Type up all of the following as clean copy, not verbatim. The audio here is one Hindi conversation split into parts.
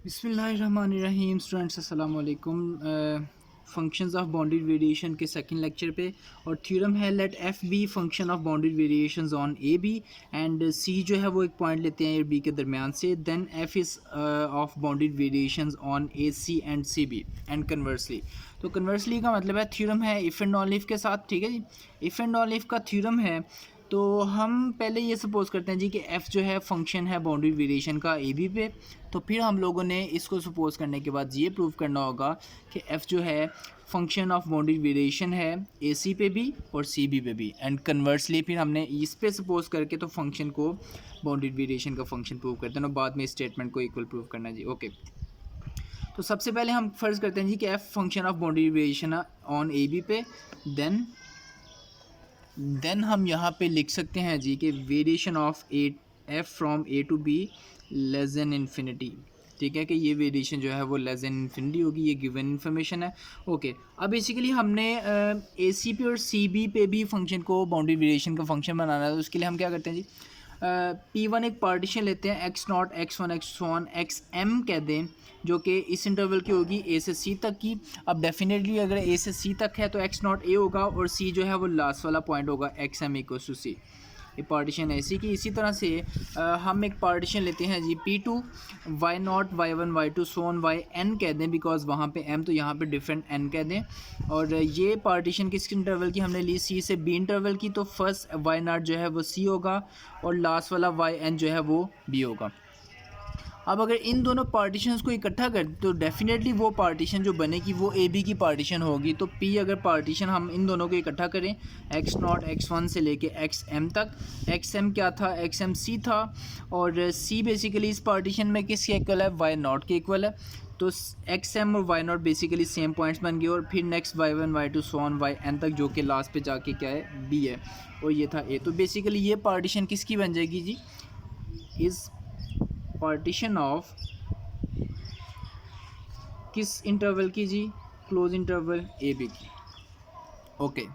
बिस्मिल्लाहिर्रहमानिर्रहीम। स्टूडेंट्स अस्सलाम वालेकुम। फंक्शंस ऑफ बाउंडेड वेरिएशन के सेकंड लेक्चर पे और थ्योरम है let f be function of bounded variations on A b and c जो है वो एक पॉइंट लेते हैं ए बी के दरमियान से, then F is of bounded variations on A C and C B and conversely. तो कन्वर्सली का मतलब है थ्योरम है इफ़ एंड ऑन इफ के साथ, ठीक है जी। इफ़ एंड ऑन इफ का थ्योरम है तो हम पहले ये सपोज करते हैं जी कि f जो है फंक्शन है बाउंड्री वेरिएशन का ए बी पे। तो फिर हम लोगों ने इसको सपोज करने के बाद ये प्रूव करना होगा कि f जो है फंक्शन ऑफ बाउंड्री वेरिएशन है ए सी पे भी और सी बी पे भी, एंड कन्वर्सली फिर हमने इस पे सपोज करके तो फंक्शन को बाउंड्री वेरिएशन का फंक्शन प्रूव करते हैं और बाद में स्टेटमेंट को इक्वल प्रूव करना है जी। ओके, तो सबसे पहले हम फर्ज करते हैं जी कि f function of boundary variation on A B पे, देन हम यहाँ पे लिख सकते हैं जी कि variation of a F from A to B less than infinity, ठीक है, कि ये वेरिएशन जो है वो लेस देन इन्फिनिटी होगी। ये गिवन इन्फॉर्मेशन है। ओके, अब बेसिकली हमने ए सी पे और सी बी पे भी फंक्शन को बाउंड्री वेरिएशन का फंक्शन बनाना है। तो उसके लिए हम क्या करते हैं जी, पी वन एक पार्टीशन लेते हैं X naught X one X one X M कह दें, जो कि इस इंटरवल की होगी ए से सी तक की। अब डेफिनेटली अगर ए से सी तक है तो एक्स नॉट ए होगा और सी जो है वो लास्ट वाला पॉइंट होगा एक्स एम इक्वल टू सी। ये पार्टीशन है इसी की। इसी तरह से हम एक पार्टीशन लेते हैं जी P two Y naught Y one Y two so on Y N कह दें, बिकॉज वहाँ पे एम तो यहाँ पे डिफरेंट एन कह दें। और ये पार्टीशन किस इंटरवल की हमने ली, सी से बी इंटरवल की। तो फर्स्ट वाई नॉट जो है वो सी होगा और लास्ट वाला वाई एन जो है वो बी होगा। अब अगर इन दोनों पार्टीशंस को इकट्ठा कर तो डेफिनेटली वो पार्टीशन जो बनेगी वो ए बी की पार्टीशन होगी। तो पी अगर पार्टीशन हम इन दोनों को इकट्ठा करें एक्स नॉट एक्स वन से लेके एक्स एम तक, एक्स एम क्या था, एक्स एम सी था, और सी बेसिकली इस पार्टीशन में किसके इक्वल है, वाई नॉट के इक्वल है। तो एक्स एम और Y naught basically same points बन गए। और फिर next Y one Y two so on Y N तक, जो कि लास्ट पे जाके क्या है, बी है, और ये था ए। तो बेसिकली ये पार्टीशन किसकी बन जाएगी जी, इज़ पार्टीशन ऑफ किस इंटरवल की जी, क्लोज इंटरवल ए बी की। ओके,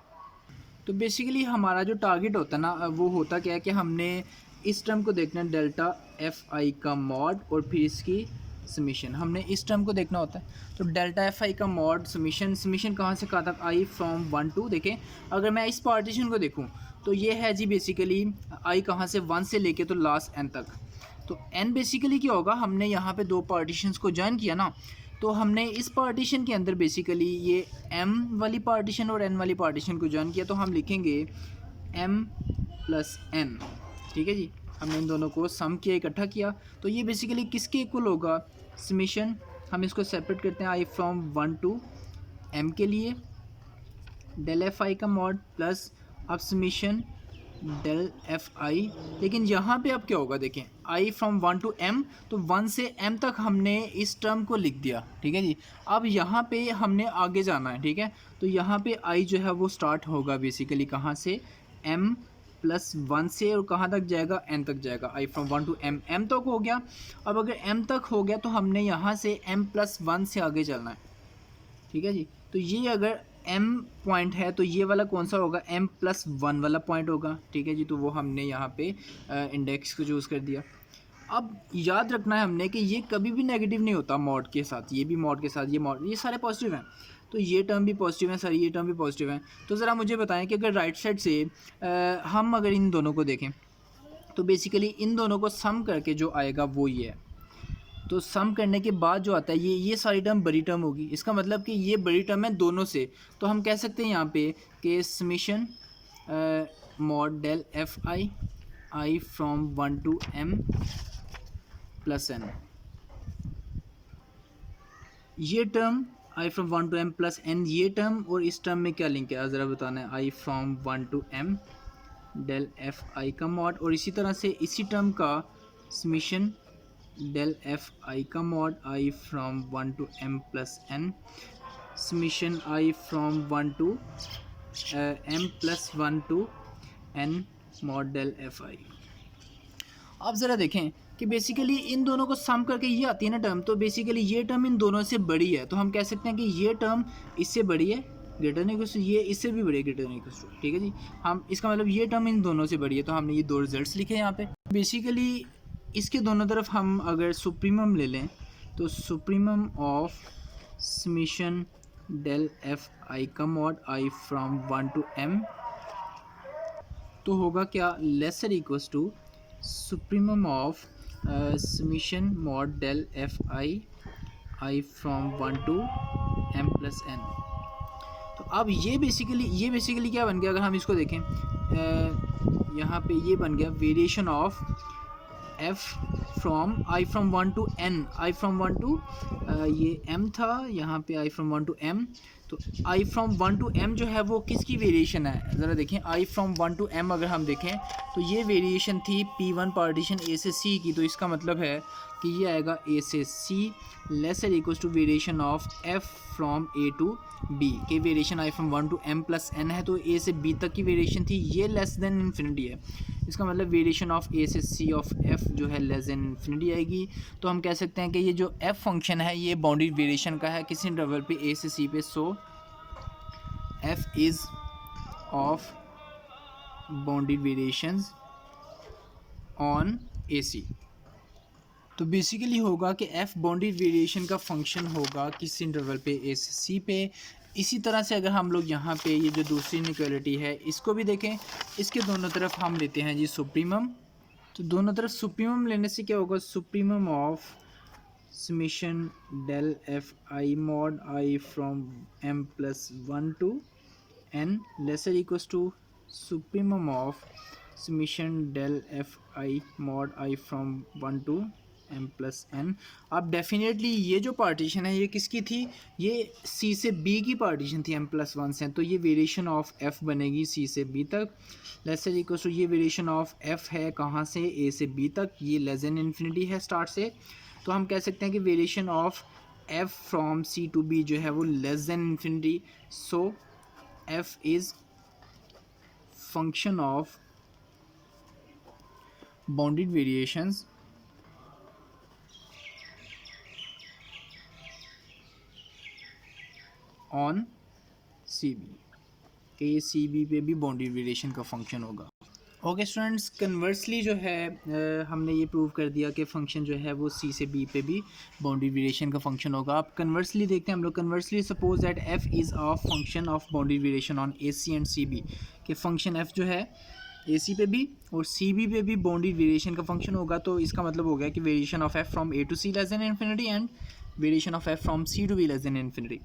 तो बेसिकली हमारा जो टारगेट होता है ना वो होता क्या है कि हमने इस टर्म को देखना है डेल्टा एफ आई का मॉड और फिर इसकी समीशन, हमने इस टर्म को देखना होता है। तो डेल्टा एफ आई का मॉड समीशन कहाँ से कहाँ तक, आई फ्रॉम वन टू। देखें अगर मैं इस पार्टीशन को देखूँ तो ये है जी बेसिकली आई कहाँ से, वन से लेके तो लास्ट एन तक। तो n बेसिकली क्या होगा, हमने यहाँ पे दो पार्टीशंस को जॉइन किया ना, तो हमने इस पार्टीशन के अंदर बेसिकली ये m वाली पार्टीशन और n वाली पार्टीशन को जॉइन किया। तो हम लिखेंगे m प्लस n, ठीक है जी। हमने इन दोनों को सम किया, इकट्ठा किया, तो ये बेसिकली किसके इक्वल होगा, समीशन। हम इसको सेपरेट करते हैं आई फ्रॉम वन टू m के लिए, डेल एफ आई का मॉड प्लस अब समीशन डेल एफ आई। लेकिन यहाँ पे अब क्या होगा, देखें आई फ्रॉम वन टू एम, तो वन से एम तक हमने इस टर्म को लिख दिया, ठीक है जी। अब यहाँ पे हमने आगे जाना है, ठीक है। तो यहाँ पे आई जो है वो स्टार्ट होगा बेसिकली कहाँ से, एम प्लस वन से, और कहाँ तक जाएगा, एन तक जाएगा। I from one to m, m तक हो गया। अब अगर एम तक हो गया तो हमने यहाँ से एम प्लस वन से आगे चलना है, ठीक है जी। तो ये अगर m पॉइंट है तो ये वाला कौन सा होगा, m प्लस वन वाला पॉइंट होगा, ठीक है जी। तो वो हमने यहाँ पे इंडेक्स को चूज़ कर दिया। अब याद रखना है हमने कि ये कभी भी नेगेटिव नहीं होता मॉड के साथ, ये भी मॉड के साथ, ये मॉड, ये सारे पॉजिटिव हैं। तो ये टर्म भी पॉजिटिव है, सारी ये टर्म भी पॉजिटिव है। तो ज़रा मुझे बताएं कि अगर राइट साइड से हम अगर इन दोनों को देखें तो बेसिकली इन दोनों को सम करके जो आएगा वो ये है। तो सम करने के बाद जो आता है ये सारी टर्म बड़ी टर्म होगी। इसका मतलब कि ये बड़ी टर्म है दोनों से। तो हम कह सकते हैं यहाँ पे कि summation mod del F I I from one to M plus n, ये term i from one to M plus n, ये टर्म और इस टर्म में क्या लिंक है ज़रा बताना है, i from one to m del F I का मॉड, और इसी तरह से इसी टर्म का समीशन डेल एफ आई का mod I from one to M plus N, summation I from one to M plus one to N mod del F I. अब ज़रा देखें कि बेसिकली इन दोनों को सम करके ये आती है ना टर्म, तो बेसिकली ये टर्म इन दोनों से बड़ी है। तो हम कह सकते हैं कि ये टर्म इससे बड़ी है, ग्रेटर देन इक्वल टू, ये इससे भी बड़ी है, ग्रेटर देन इक्वल टू, ठीक है जी। हम इसका मतलब ये टर्म इन दोनों से बड़ी है। तो हमने ये दो रिजल्ट्स लिखे यहाँ पे। बेसिकली इसके दोनों तरफ हम अगर सुप्रीमम ले लें तो supremum of summation del F I का mod I from 1 to m तो होगा क्या, lesser equals to supremum of summation mod del F i from 1 to m plus n। तो अब ये बेसिकली क्या बन गया, अगर हम इसको देखें यहाँ पे ये बन गया variation of f from i from 1 to n, i from 1 to ये m था, यहाँ पे i फ्रॉम 1 to m। तो i फ्रॉम 1 to m जो है वो किसकी वेरिएशन है, ज़रा देखें। i फ्रॉम 1 to m अगर हम देखें तो ये वेरिएशन थी p1 पार्टीशन a से c की। तो इसका मतलब है कि ये आएगा a से c lesser equals to variation of f from a to b के variation i from 1 to m plus n है। तो a से b तक की वेरिएशन थी, ये लेस देन इन्फिनिटी है। इसका मतलब वेरिएशन ऑफ a से c ऑफ f जो है लेस देन इन्फिनिटी आएगी। तो हम कह सकते हैं कि ये जो f फंक्शन है ये बाउंड्री वेरिएशन का है किसी इंटरवल पे a से c पे। सो f is of boundary variations on ac। तो बेसिकली होगा कि f बाउंड्री वेरिएशन का फंक्शन होगा किसी इंटरवल पे a से c पे। इसी तरह से अगर हम लोग यहाँ पे ये जो दूसरी इनइक्वालिटी है इसको भी देखें, इसके दोनों तरफ हम लेते हैं जी सुप्रीमम। तो दोनों तरफ सुप्रीमम लेने से क्या होगा, supremum of summation del F I mod I from m plus 1 to n lesser equals to supremum of summation del F I mod I from 1 to m plus n। अब डेफिनेटली ये जो पार्टीशन है ये किसकी थी, ये c से b की पार्टीशन थी m प्लस 1 से। तो ये वेरिएशन ऑफ f बनेगी c से b तक लेसर इक्वल टू ये वेरिएशन ऑफ f है कहाँ से, a से b तक, ये लेस देन इन्फिनिटी है स्टार्ट से। तो हम कह सकते हैं कि variation of f from c to b जो है वो less than infinity. So f is function of bounded variations on C B, कि ये सी बी पे भी बाउंड्री वेरिएशन का फंक्शन होगा। ओके स्टूडेंट्स, कन्वर्सली जो है हमने ये प्रूव कर दिया कि फंक्शन जो है वो सी से बी पे भी बाउंड्री वेरिएशन का फंक्शन होगा। अब कन्वर्सली देखते हैं हम लोग। Conversely suppose that F is a function of boundary variation on A C and C B, कि फंक्शन एफ जो है ए सी पे भी और सी बी पे भी बाउंड्री वेरिएशन का फंक्शन होगा। तो इसका मतलब हो गया कि variation of F from A to C less than infinity and variation of F from C to B less than infinity.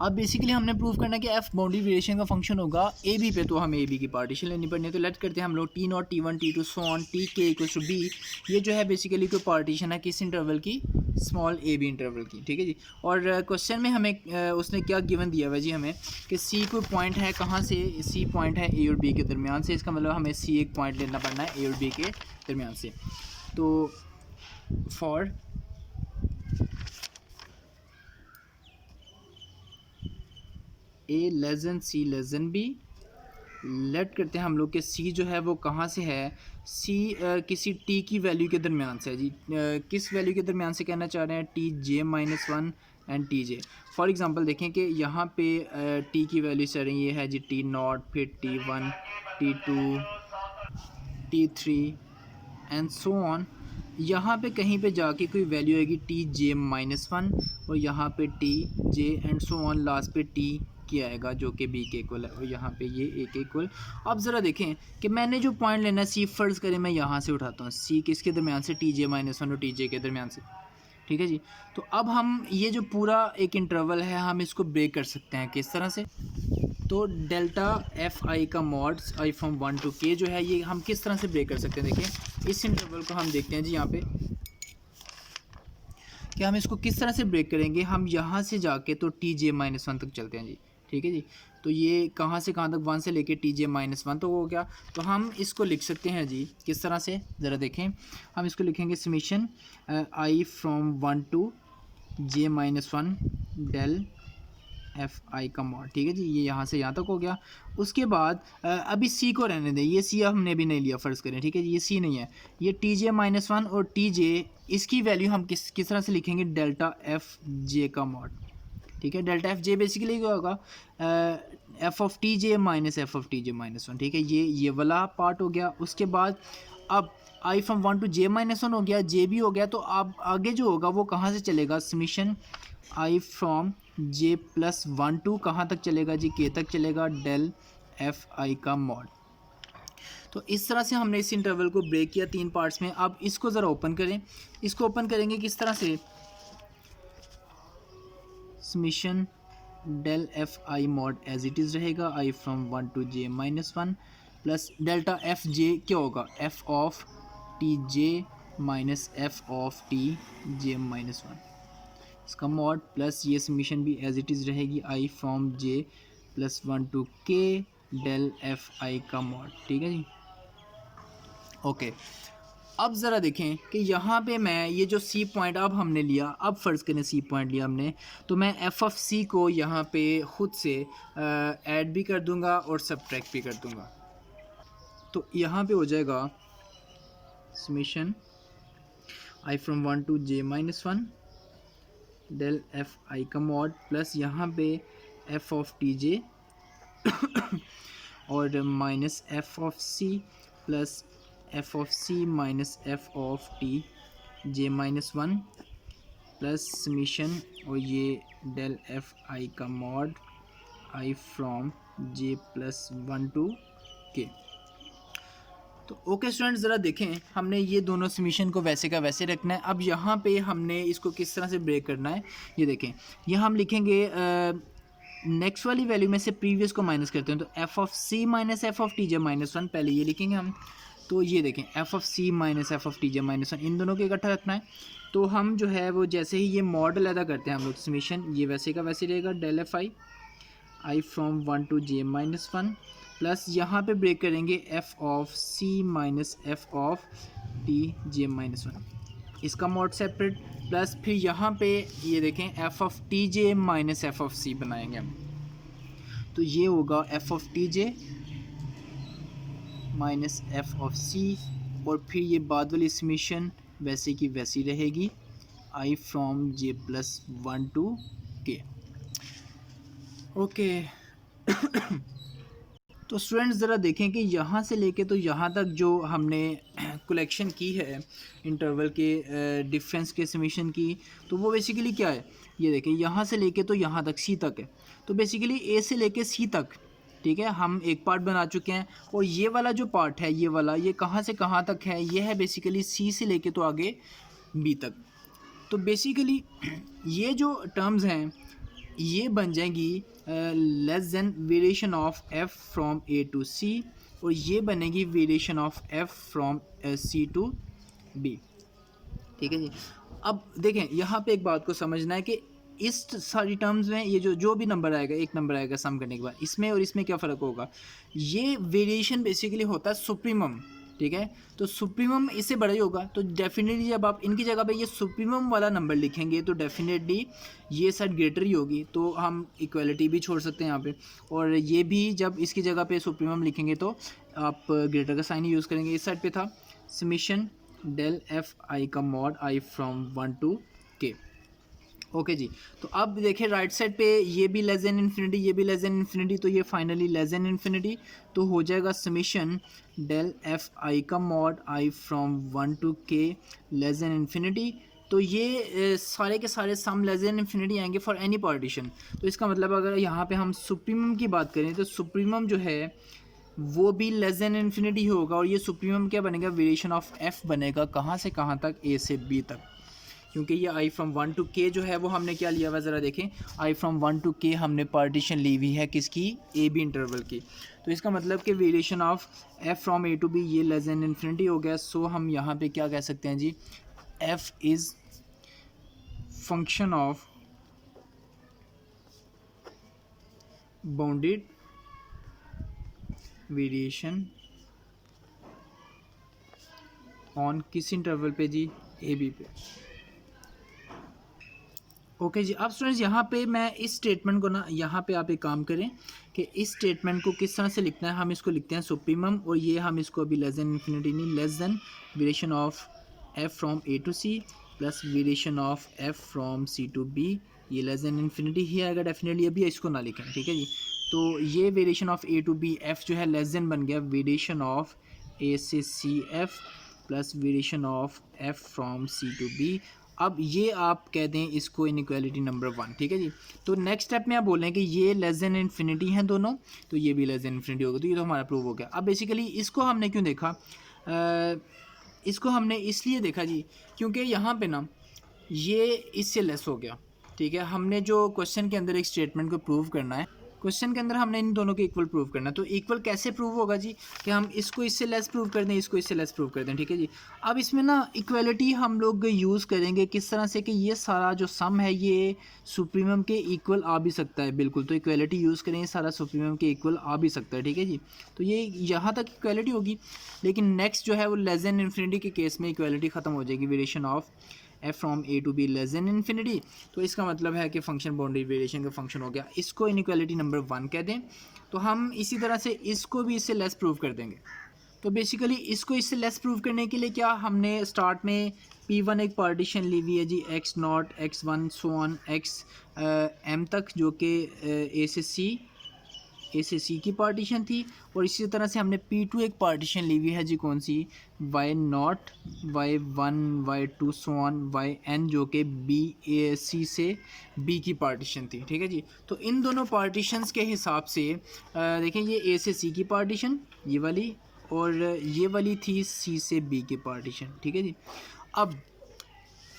अब बेसिकली हमने प्रूव करना है कि एफ बाउंड्री वेरिएशन का फंक्शन होगा ए बी पे। तो हमें ए बी की पार्टीशन लेनी पड़नी है। तो लेट करते हैं हम लोग T naught T one T two so on T K equal to B. ये जो है बेसिकली कोई पार्टीशन है किस इंटरवल की, स्मॉल ए बी इंटरवल की, ठीक है जी। और क्वेश्चन में हमें उसने क्या गिवन दिया हुआ जी हमें कि सी कोई पॉइंट है कहाँ से, सी पॉइंट है ए और बी के दरमियान से। इसका मतलब हमें सी एक पॉइंट लेना पड़ना है ए और बी के दरमियान से। तो for A less than C less than B, let करते हैं हम लोग कि सी जो है वो कहाँ से है, सी किसी टी की वैल्यू के दरमियान से है जी। किस वैल्यू के दरमियान से कहना चाह रहे हैं, T J minus one and T J. For example देखें कि यहाँ पे टी की वैल्यू से रही है जी टी नॉट, फिर T one, T two, T three and so on. यहाँ पे कहीं पे जाके कोई वैल्यू आएगी टी जे माइनस वन और यहाँ पे T J and so on, last पे टी किया आएगा जो कि बी के इक्वल है और यहाँ पे ये ए के इक्वल। अब ज़रा देखें कि मैंने जो पॉइंट लेना है सी, फ़र्ज़ करें मैं यहाँ से उठाता हूँ, सी किसके दरमियान से, टी जे माइनस वन और टी जे के दरमियान से, ठीक है जी। तो अब हम ये जो पूरा एक इंटरवल है हम इसको ब्रेक कर सकते हैं किस तरह से। तो डेल्टा एफ आई का mods I from 1 to k जो है ये हम किस तरह से ब्रेक कर सकते हैं। देखें इस इंटरवल को हम देखते हैं जी यहाँ पे कि हम इसको किस तरह से ब्रेक करेंगे। हम यहाँ से जाके तो टी जे माइनस वन तक चलते हैं जी, ठीक है जी। तो ये कहाँ से कहाँ तक, 1 से लेके टी जे माइनस वन तो हो गया। तो हम इसको लिख सकते हैं जी किस तरह से, ज़रा देखें। हम इसको लिखेंगे summation I from 1 to J minus one del F I का मॉड, ठीक है जी। ये यहाँ से यहाँ तक हो गया। उसके बाद अभी सी को रहने दें, ये सी हमने भी नहीं लिया, फ़र्ज़ करें, ठीक है जी। ये सी नहीं है, ये टी जे माइनस वन और टी जे, इसकी वैल्यू हम किस तरह से लिखेंगे, डेल्टा एफ जे का मॉड, ठीक है। डेल्टा एफ जे बेसिकली क्या होगा, f of T J minus F of T J minus one, ठीक है। ये वाला पार्ट हो गया। उसके बाद अब आई फ्रॉम 1 टू जे माइनस 1 हो गया, जे भी हो गया, तो अब आगे जो होगा वो कहाँ से चलेगा, summation I from J plus 1 to कहाँ तक चलेगा जी, के तक चलेगा, डेल एफ आई का मॉड। तो इस तरह से हमने इस इंटरवल को ब्रेक किया 3 पार्ट्स में। अब इसको ज़रा ओपन करें, इसको ओपन करेंगे किस तरह से, summation del F I mod as it is रहेगा, i from 1 to J minus 1 plus delta f j क्या होगा, f of T J minus F of T J minus 1, इसका मॉड प्लस ये समीशन भी एज इट इज़ रहेगी, i from J plus 1 to k del F I का मॉड। ठीक है जी, ओके। अब ज़रा देखें कि यहाँ पे मैं ये जो सी पॉइंट अब हमने लिया, अब फ़र्ज़ करें सी पॉइंट लिया हमने, तो मैं एफ ऑफ सी को यहाँ पे ख़ुद से ऐड भी कर दूँगा और सब्ट्रैक्ट भी कर दूँगा। तो यहाँ पे हो जाएगा summation I from 1 to J minus 1 del F I का मॉड प्लस यहाँ पे एफ ऑफ टी जे और minus F of C plus F of C minus F of T J minus 1 plus summation और ये डेल एफ आई का mod I from J plus 1 to K. तो ओके स्टूडेंट्स, ज़रा देखें, हमने ये दोनों समीशन को वैसे का वैसे रखना है। अब यहाँ पे हमने इसको किस तरह से ब्रेक करना है, ये देखें, यहाँ हम लिखेंगे नेक्स्ट वाली वैल्यू में से प्रीवियस को माइनस करते हैं, तो F of C minus F of T J minus 1 पहले ये लिखेंगे हम। तो ये देखें F of C minus F of T J minus 1 इन दोनों को इकट्ठा रखना है। तो हम जो है वो जैसे ही ये मॉडल अदा करते हैं हम लोग समीशन, ये वैसे का वैसे रहेगा, del F I I from 1 to J minus 1 plus यहाँ पे ब्रेक करेंगे F of C minus F of T J minus 1, इसका मॉड सेपरेट, प्लस फिर यहाँ पे ये देखें F of T J minus F of c बनाएंगे हम। तो ये होगा f of T J minus F of c, और फिर ये बाद वाली समीशन वैसे की वैसी रहेगी, i from J plus 1 to के। ओके तो स्टूडेंट्स ज़रा देखें कि यहाँ से लेके तो यहाँ तक जो हमने कलेक्शन की है इंटरवल के डिफरेंस के समीशन की, तो वो बेसिकली क्या है, ये देखें यहाँ से लेके तो यहाँ तक सी तक है। तो बेसिकली ए से लेके सी तक, ठीक है, हम एक पार्ट बना चुके हैं, और ये वाला जो पार्ट है ये वाला, ये कहाँ से कहाँ तक है, ये है बेसिकली सी से लेके तो आगे बी तक। तो बेसिकली ये जो टर्म्स हैं ये बन जाएंगी less than variation of F from A to c, और ये बनेगी variation of F from C to b. ठीक है जी। अब देखें यहाँ पे एक बात को समझना है कि इस सारी टर्म्स में ये जो भी नंबर आएगा, एक नंबर आएगा सम करने के बाद, इसमें और इसमें क्या फ़र्क होगा, ये वेरिएशन बेसिकली होता है सुप्रीमम। ठीक है, तो सुप्रीमम इससे बड़ा ही होगा, तो डेफिनेटली जब आप इनकी जगह पे ये सुप्रीमम वाला नंबर लिखेंगे तो डेफिनेटली ये साइड ग्रेटर ही होगी, तो हम इक्वलिटी भी छोड़ सकते हैं यहाँ पे, और ये भी जब इसकी जगह पे सुप्रीमम लिखेंगे तो आप ग्रेटर का साइन ही यूज़ करेंगे। इस साइड पे था समीशन डेल एफ आई का मॉड आई फ्रॉम 1 टू के। ओके जी, तो अब देखें राइट साइड पे ये भी लेस देन इन्फिनिटी, ये भी लेस देन इन्फिनिटी, तो ये फाइनली लेस देन इन्फिनिटी, तो हो जाएगा समीशन डेल एफ आई का मॉड आई फ्रॉम 1 टू के लेस देन इन्फिनिटी। तो ये सारे के सारे सम लेस देन इन्फिनिटी आएंगे फॉर एनी पार्टीशन। तो इसका मतलब अगर यहाँ पे हम सुप्रीमम की बात करें तो सुप्रीमम जो है वो भी लेस देन इन्फिनिटी होगा, और ये सुप्रीमम क्या बनेगा, वेरिएशन ऑफ एफ बनेगा, कहाँ से कहाँ तक, ए से बी तक, क्योंकि ये आई फ्रॉम 1 टू के जो है वो हमने क्या लिया हुआ, ज़रा देखें, आई फ्रॉम 1 टू के हमने पार्टीशन ली हुई है किसकी, ए बी इंटरवल की। तो इसका मतलब कि variation of F from A to B ये लेस देन इन्फिनिटी हो गया। सो हम यहाँ पे क्या कह सकते हैं जी, f is function of bounded variation on किस इंटरवल पे जी, ए बी पे। ओके जी। अब स्टूडेंट्स यहाँ पे मैं इस स्टेटमेंट को ना, यहाँ पे आप एक काम करें कि इस स्टेटमेंट को किस तरह से लिखना है, हम इसको लिखते हैं सुप्रीमम, और ये हम इसको अभी लेस देन इन्फिनिटी नहीं, less than variation of F from A to C plus variation of F from C to B, ये लेस देन इन्फिनिटी ही आएगा डेफिनेटली, अभी इसको ना लिखें। ठीक है जी, तो ये variation of A to B, F जो है लेस देन बन गया वेरिएशन ऑफ ए से C F plus variation of F from C to B. अब ये आप कह दें इसको इनइक्वालिटी नंबर 1, ठीक है जी। तो नेक्स्ट स्टेप में आप बोल रहे हैं कि ये लेस देन इन्फिनिटी हैं दोनों, तो ये भी लेस देन इन्फिनिटी होगा, तो ये तो हमारा प्रूव हो गया। अब बेसिकली इसको हमने क्यों देखा, इसको हमने इसलिए देखा जी क्योंकि यहाँ पे ना ये इससे लेस हो गया, ठीक है। हमने जो क्वेश्चन के अंदर एक स्टेटमेंट को प्रूव करना है, क्वेश्चन के अंदर हमने इन दोनों के इक्वल प्रूव करना है। तो इक्वल कैसे प्रूव होगा जी, कि हम इसको इससे लेस प्रूव कर दें, इसको इससे लेस प्रूव कर दें, ठीक है जी। अब इसमें ना इक्वलिटी हम लोग यूज़ करेंगे किस तरह से कि ये सारा जो सम है ये सुप्रीमम के इक्वल आ भी सकता है, बिल्कुल। तो इक्वलिटी यूज़ करें, सारा सुप्रीमम के इक्वल आ भी सकता है, ठीक है जी। तो ये यहाँ तक इक्वलिटी होगी, लेकिन नेक्स्ट जो है वो लेस देन इन्फिनिटी के केस में इक्वलिटी ख़त्म हो जाएगी, variation of F from A to B less than infinity. तो इसका मतलब है कि फंक्शन बाउंड्री वेरिएशन का फंक्शन हो गया, इसको इनइक्वालिटी नंबर 1 कह दें। तो हम इसी तरह से इसको भी इससे लेस प्रूव कर देंगे। तो बेसिकली इसको इससे लेस प्रूव करने के लिए क्या हमने स्टार्ट में P1 एक पार्टीशन ली हुई है जी, x0 x1 so on x m तक, जो कि ए से सी की पार्टीशन थी। और इसी तरह से हमने P2 एक पार्टीशन ली हुई है जी, कौन सी, y0 y1 y2 so on yn, जो कि सी से B की पार्टीशन थी, ठीक है जी। तो इन दोनों पार्टीशंस के हिसाब से देखें, ये ए से सी की पार्टीशन ये वाली, और ये वाली थी सी से बी की पार्टीशन, ठीक है जी। अब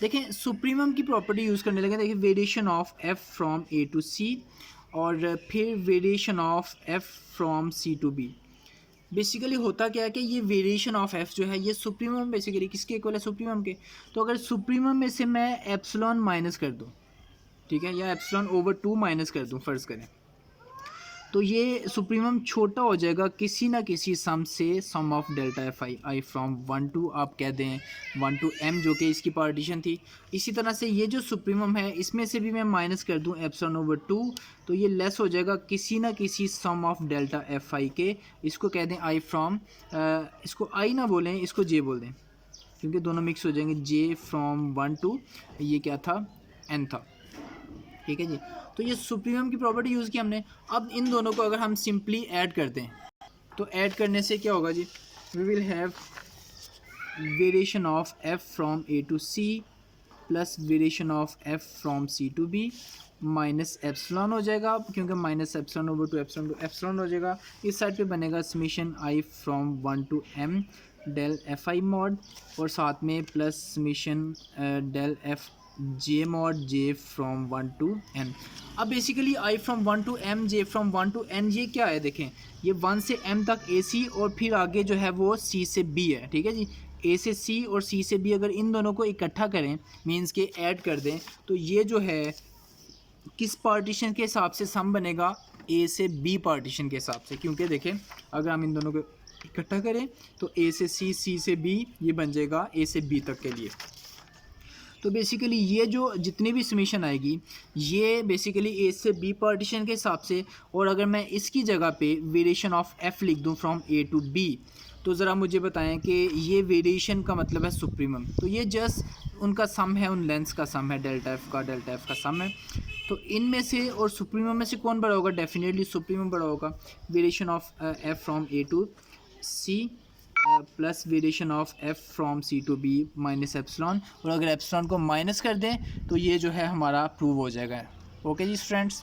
देखें सुप्रीमम की प्रॉपर्टी यूज़ करने लगे, देखिए variation of F from A to c और फिर variation of F from C to b. Basically होता क्या है कि ये वेरिएशन ऑफ एफ जो है ये सुप्रीमम बेसिकली किसके इक्वल है, सुप्रीमम के। तो अगर सुप्रीमम में से मैं एप्सिलॉन माइनस कर दूँ, ठीक है, या एप्सिलॉन ओवर 2 माइनस कर दूँ फ़र्ज़ करें, तो ये सुप्रीमम छोटा हो जाएगा किसी ना किसी सम से, sum of delta f i from 1 to आप कह दें 1 टू m, जो कि इसकी पार्टीशन थी। इसी तरह से ये जो सुप्रीमम है इसमें से भी मैं माइनस कर दूं एप्सिलॉन ओवर 2, तो ये लेस हो जाएगा किसी ना किसी सम ऑफ डेल्टा एफ आई के। इसको कह दें आई फ्रॉम, इसको आई ना बोलें, इसको जे बोल दें, क्योंकि दोनों मिक्स हो जाएंगे। जे फ्रॉम 1 टू ये क्या था, n था, ठीक है जी। तो ये सुप्रीमम की प्रॉपर्टी यूज़ की हमने। अब इन दोनों को अगर हम सिंपली ऐड कर दें, तो ऐड करने से क्या होगा जी, we will have variation of F from A to C plus variation of F from C to B minus epsilon हो जाएगा, क्योंकि minus epsilon over two epsilon हो जाएगा। इस साइड पे बनेगा summation I from 1 to m del F I mod, और साथ में plus summation del f j mod j from 1 to n। अब basically i from 1 to m J from 1 to n ये क्या है, देखें ये 1 से m तक ए सी, और फिर आगे जो है वो c से b है, ठीक है जी। a से c और c से b, अगर इन दोनों को इकट्ठा करें मींस के ऐड कर दें, तो ये जो है किस पार्टीशन के हिसाब से सम बनेगा, a से b पार्टीशन के हिसाब से। क्योंकि देखें अगर हम इन दोनों को इकट्ठा करें तो a से c, c से b, ये बन जाएगा a से b तक के लिए। तो बेसिकली ये जो जितनी भी समीशन आएगी ये बेसिकली ए से बी पार्टीशन के हिसाब से, और अगर मैं इसकी जगह पे वेरिएशन ऑफ एफ लिख दूं फ्रॉम ए टू बी, तो ज़रा मुझे बताएं कि ये वेरिएशन का मतलब है सुप्रीमम। तो ये जस्ट उनका सम है, उन लेंथ्स का सम है, डेल्टा एफ का सम है। तो इनमें से और सुप्रीमम में से कौन बड़ा होगा, डेफिनेटली सुप्रीमम बड़ा होगा। Variation of F from A to C plus variation of F from C to B minus epsilon, और अगर एप्सिलॉन को माइनस कर दें तो ये जो है हमारा प्रूव हो जाएगा। ओके जी स्टूडेंट्स।